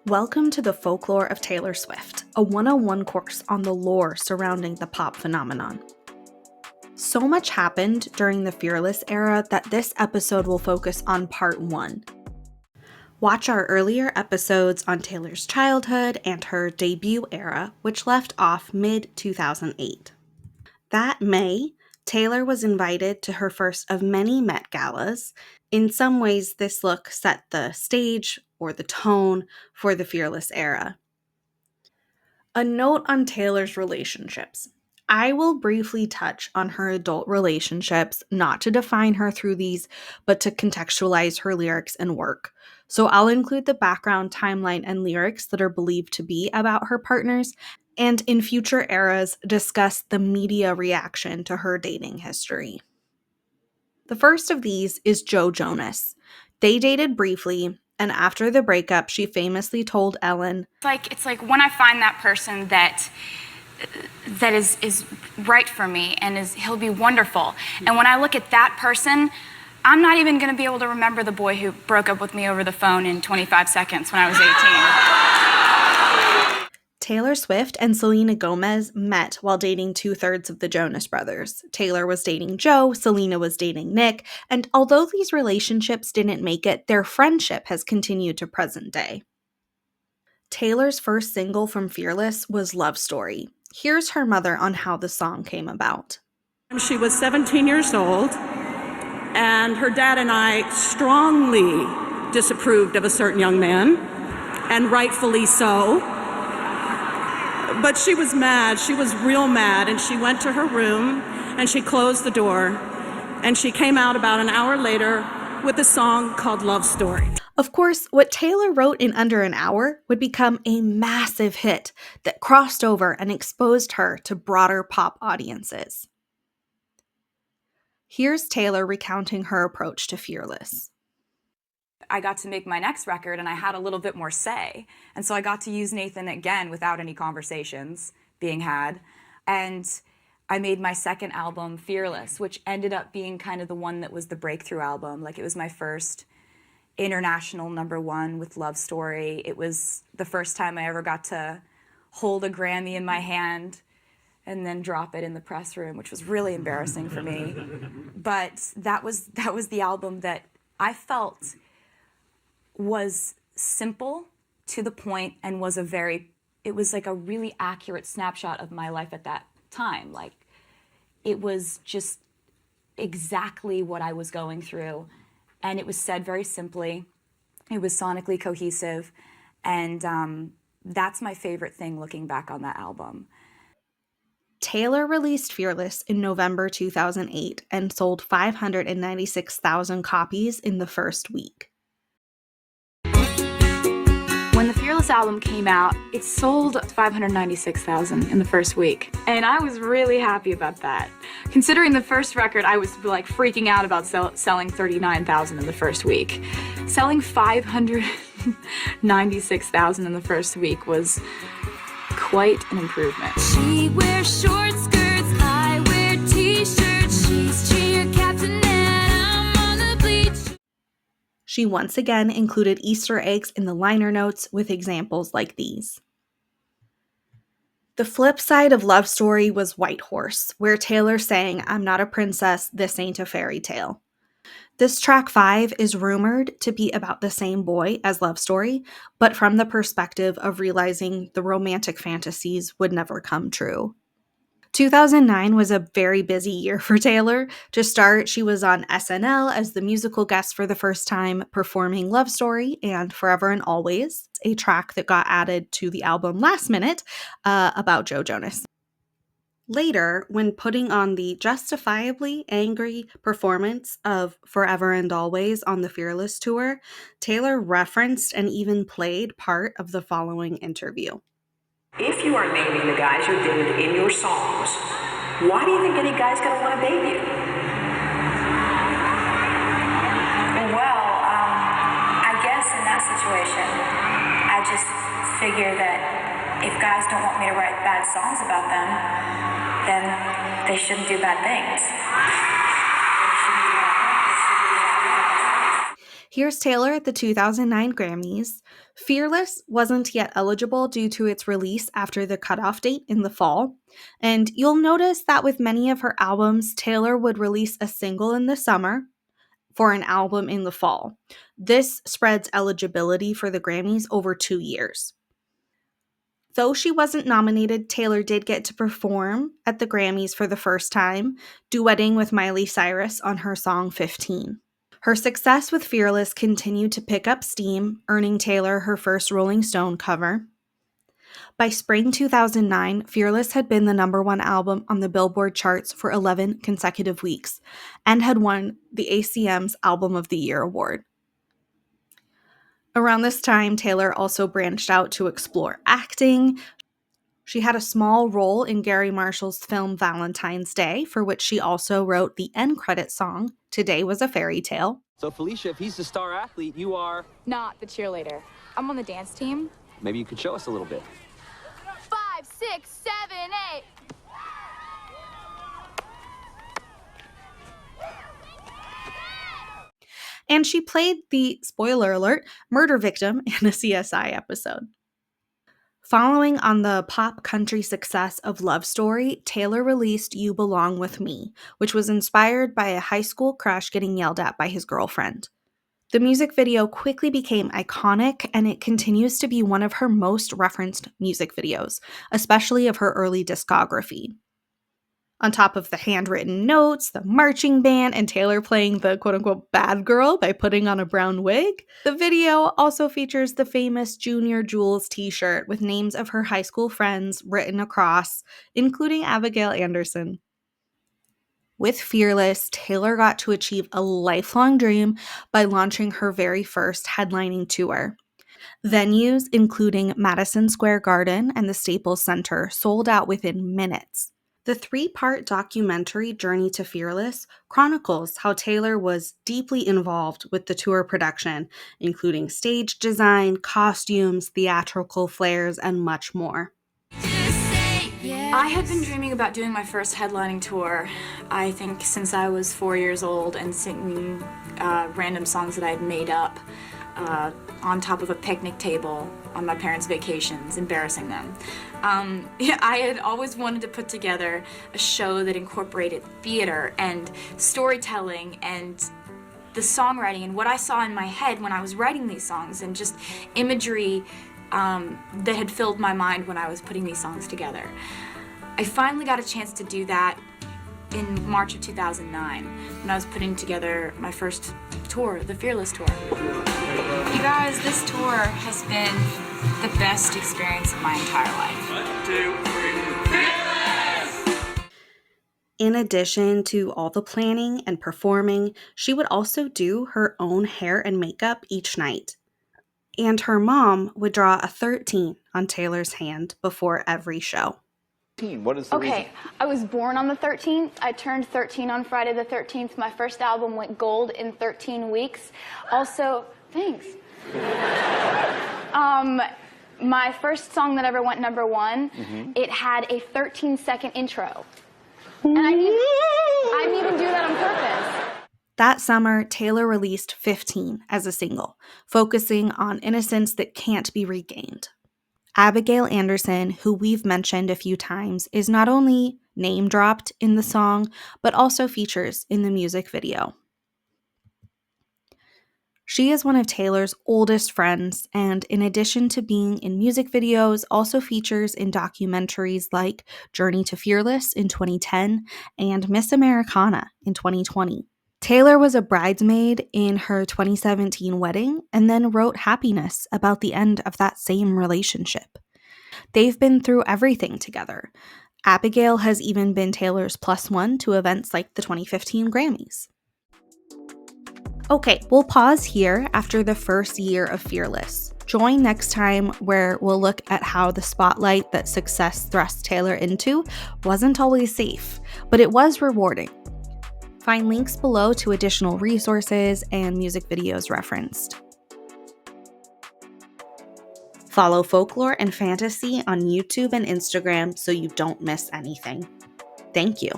Welcome to the Folklore of Taylor Swift, a 101 course on the lore surrounding the pop phenomenon. So much happened during the Fearless era that this episode will focus on part 1. Watch our earlier episodes on Taylor's childhood and her debut era, which left off mid-2008. That May, Taylor was invited to her first of many Met Galas. In some ways, this look set the stage or the tone for the Fearless era. A note on Taylor's relationships. I will briefly touch on her adult relationships, not to define her through these, but to contextualize her lyrics and work. So I'll include the background, timeline, and lyrics that are believed to be about her partners, and in future eras, discuss the media reaction to her dating history. The first of these is Joe Jonas. They dated briefly, and after the breakup, she famously told Ellen, It's like when I find that person that is right for me and he'll be wonderful. And when I look at that person, I'm not even going to be able to remember the boy who broke up with me over the phone in 25 seconds when I was 18. Taylor Swift and Selena Gomez met while dating two-thirds of the Jonas Brothers. Taylor was dating Joe, Selena was dating Nick, and although these relationships didn't make it, their friendship has continued to present day. Taylor's first single from Fearless was Love Story. Here's her mother on how the song came about. She was 17 years old, and her dad and I strongly disapproved of a certain young man, and rightfully so. But she was mad. She was real mad, and she went to her room, and she closed the door, and she came out about an hour later with a song called Love Story. Of course, what Taylor wrote in under an hour would become a massive hit that crossed over and exposed her to broader pop audiences. Here's Taylor recounting her approach to Fearless. I got to make my next record and I had a little bit more say. And so I got to use Nathan again without any conversations being had. And I made my second album, Fearless, which ended up being kind of the one that was the breakthrough album. Like, it was my first international #1 with Love Story. It was the first time I ever got to hold a Grammy in my hand and then drop it in the press room, which was really embarrassing for me. But that was the album that I felt was simple, to the point, and it was like a really accurate snapshot of my life at that time. Like, it was just exactly what I was going through, and it was said very simply. It was sonically cohesive, and that's my favorite thing looking back on that album. Taylor released Fearless in November 2008 and sold 596,000 copies in the first week. When the Fearless album came out, it sold 596,000 in the first week. And I was really happy about that. Considering the first record, I was like freaking out about selling 39,000 in the first week. Selling 596,000 in the first week was quite an improvement. She wears short skirts, I wear t-shirts, she's cheer captain and I'm on the bleach. She once again included Easter eggs in the liner notes with examples like these. The flip side of Love Story was White Horse, where Taylor sang, "I'm not a princess, this ain't a fairy tale." This track 5 is rumored to be about the same boy as Love Story, but from the perspective of realizing the romantic fantasies would never come true. 2009 was a very busy year for Taylor. To start, she was on SNL as the musical guest for the first time, performing Love Story and Forever and Always, a track that got added to the album last minute about Joe Jonas. Later, when putting on the justifiably angry performance of Forever and Always on the Fearless tour, Taylor referenced and even played part of the following interview. If you are naming the guys you dated in your songs, why do you think any guy's going to want to date you? Well, I guess in that situation, I just figure that if guys don't want me to write bad songs about them, then they shouldn't do bad things. Here's Taylor at the 2009 Grammys. Fearless wasn't yet eligible due to its release after the cutoff date in the fall. And you'll notice that with many of her albums, Taylor would release a single in the summer for an album in the fall. This spreads eligibility for the Grammys over 2 years. Though she wasn't nominated, Taylor did get to perform at the Grammys for the first time, duetting with Miley Cyrus on her song 15. Her success with Fearless continued to pick up steam, earning Taylor her first Rolling Stone cover. By spring 2009, Fearless had been the #1 album on the Billboard charts for 11 consecutive weeks and had won the ACM's Album of the Year award. Around this time, Taylor also branched out to explore acting. She had a small role in Gary Marshall's film Valentine's Day, for which she also wrote the end credit song, Today Was a Fairy Tale. So Felicia, if he's the star athlete, you are... Not the cheerleader. I'm on the dance team. Maybe you could show us a little bit. 5, 6, 7, 8. And she played the, spoiler alert, murder victim in a CSI episode. Following on the pop country success of Love Story, Taylor released You Belong With Me, which was inspired by a high school crush getting yelled at by his girlfriend. The music video quickly became iconic, and it continues to be one of her most referenced music videos, especially of her early discography. On top of the handwritten notes, the marching band, and Taylor playing the quote-unquote bad girl by putting on a brown wig, the video also features the famous Junior Jules t-shirt with names of her high school friends written across, including Abigail Anderson. With Fearless, Taylor got to achieve a lifelong dream by launching her very first headlining tour. Venues, including Madison Square Garden and the Staples Center, sold out within minutes. The 3-part documentary Journey to Fearless chronicles how Taylor was deeply involved with the tour production, including stage design, costumes, theatrical flares, and much more. I had been dreaming about doing my first headlining tour, I think since I was 4 years old, and singing random songs that I had made up on top of a picnic table on my parents' vacations, embarrassing them. I had always wanted to put together a show that incorporated theater and storytelling and the songwriting and what I saw in my head when I was writing these songs, and just imagery that had filled my mind when I was putting these songs together. I finally got a chance to do that in March of 2009 when I was putting together my first tour, the Fearless Tour. You guys, this tour has been the best experience of my entire life. 1, 2, 3, Fearless! In addition to all the planning and performing, she would also do her own hair and makeup each night. And her mom would draw a 13 on Taylor's hand before every show. What is the reason? I was born on the 13th. I turned 13 on Friday the 13th. My first album went gold in 13 weeks. Also, thanks. My first song that ever went #1, it had a 13-second intro. And I didn't even do that on purpose. That summer, Taylor released 15 as a single, focusing on innocence that can't be regained. Abigail Anderson, who we've mentioned a few times, is not only name-dropped in the song, but also features in the music video. She is one of Taylor's oldest friends, and in addition to being in music videos, also features in documentaries like Journey to Fearless in 2010 and Miss Americana in 2020. Taylor was a bridesmaid in her 2017 wedding and then wrote Happiness about the end of that same relationship. They've been through everything together. Abigail has even been Taylor's +1 to events like the 2015 Grammys. Okay, we'll pause here after the first year of Fearless. Join next time where we'll look at how the spotlight that success thrust Taylor into wasn't always safe, but it was rewarding. Find links below to additional resources and music videos referenced. Follow Folklore and Fantasy on YouTube and Instagram so you don't miss anything. Thank you.